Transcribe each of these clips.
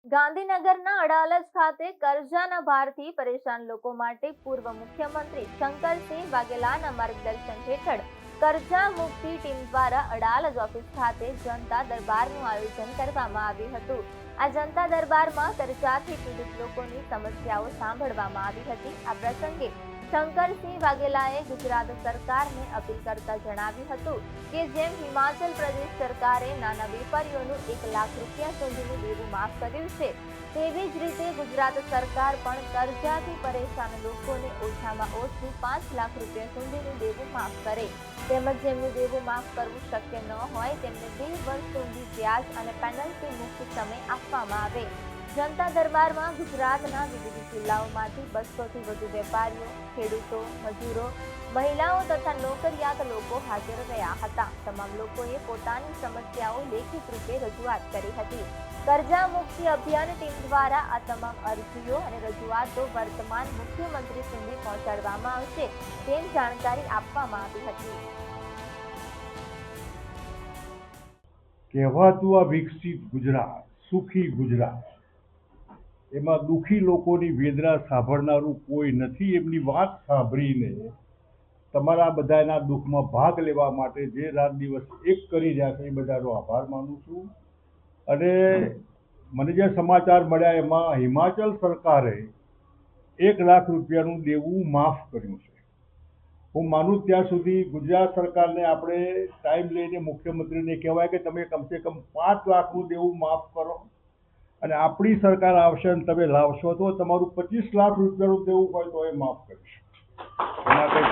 ગાંધીનગરના અડાલજ ખાતે કર્જાના ભારથી પરેશાન લોકો માટે પૂર્વ મુખ્યમંત્રી શંકરસિંહ વાઘેલાના માર્ગદર્શન હેઠળ કર્જા મુક્તિ ટીમ દ્વારા અડાલજ ઓફિસ ખાતે જનતા દરબારનું આયોજન કરવામાં આવ્યું હતું। આ જનતા દરબારમાં કર્જાથી પીડિત લોકોની સમસ્યાઓ સાંભળવામાં આવી હતી। આ પ્રસંગે શંકરસિંહ વાઘેલાએ ગુજરાત સરકારને અપીલ કરતા જણાવ્યું હતું કે જેમ હિમાચલ પ્રદેશ સરકારે નાના વેપારીઓનું 1 લાખ રૂપિયા સુધીનું દેવું માફ કર્યું છે, તેવી જ રીતે ગુજરાત સરકાર પણ કર્જાથી પરેશાન લોકોને ઓછામાં ઓછું 5 લાખ રૂપિયા સુધીનું દેવું માફ કરે, તેમજ જેમનું દેવું માફ કરવું શક્ય ન હોય તેમને 2 વર્ષ સુધી વ્યાજ અને પેનલ્ટી મુક્ત સમય આપવામાં આવે। જનતા દરબારમાં ગુજરાતના વિવિધ જિલ્લાઓમાંથી 200થી વધુ વેપારીઓ, ખેડૂતો, મજૂરો, મહિલાઓ તથા નોકરિયાત લોકો હાજર રહ્યા હતા। તમામ લોકોએ પોતાની સમસ્યાઓ લેખિત રૂપે રજૂઆત કરી હતી। કર્જા મુક્તિ અભિયાન ટીમ દ્વારા આ તમામ અરજીઓ અને રજૂઆતો વર્તમાન મુખ્યમંત્રી સુધી પહોંચાડવામાં આવશે તેમ જાણકારી આપવામાં આવી હતી। કહેવાતું આ વિકસિત ગુજરાત, સુખી ગુજરાત, એમાં દુઃખી લોકોની વેદના સાંભળનારું કોઈ નથી। એમની વાત સાંભળીને તમારા બધાના દુઃખમાં ભાગ લેવા માટે જે રાત દિવસ એક કરી રહ્યા છે એ બધાનો આભાર માનું છું। અને મને જે સમાચાર મળ્યા એમાં હિમાચલ સરકારે 1 લાખ રૂપિયાનું દેવું માફ કર્યું છે। હું માનું ત્યાં સુધી ગુજરાત સરકારને આપણે ટાઈમ લઈને મુખ્યમંત્રીને કહેવાય કે તમે કમસે કમ 5 લાખનું દેવું માફ કરો, અને આપણી સરકાર આવશે અને તમે લાવશો તો તમારું 25 લાખ રૂપિયાનું દેવું હોય તો એ માફ કરીશું। એમાં કંઈ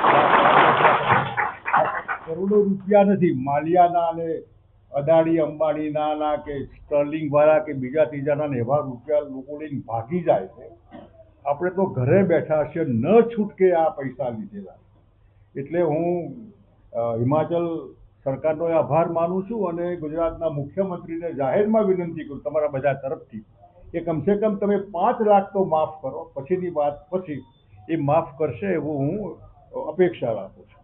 કરોડો રૂપિયા નથી, માલિયાના અને અદાણી અંબાણીના કે સ્ટર્લિંગ વાળા કે બીજા ત્રીજાના એવા રૂપિયા લોકો લઈને ભાગી જાય છે। આપણે તો ઘરે બેઠા છે, ન છૂટકે આ પૈસા લીધેલા। એટલે હું હિમાચલ સરકારનો આભાર માનું છું અને ગુજરાતના મુખ્યમંત્રીને જાહેરમાં વિનંતી કરું તમારા બધા તરફથી કે કમસે કમ તમે 5 લાખ તો માફ કરો, પછીની વાત પછી એ માફ કરશે એવું હું અપેક્ષા રાખું છું।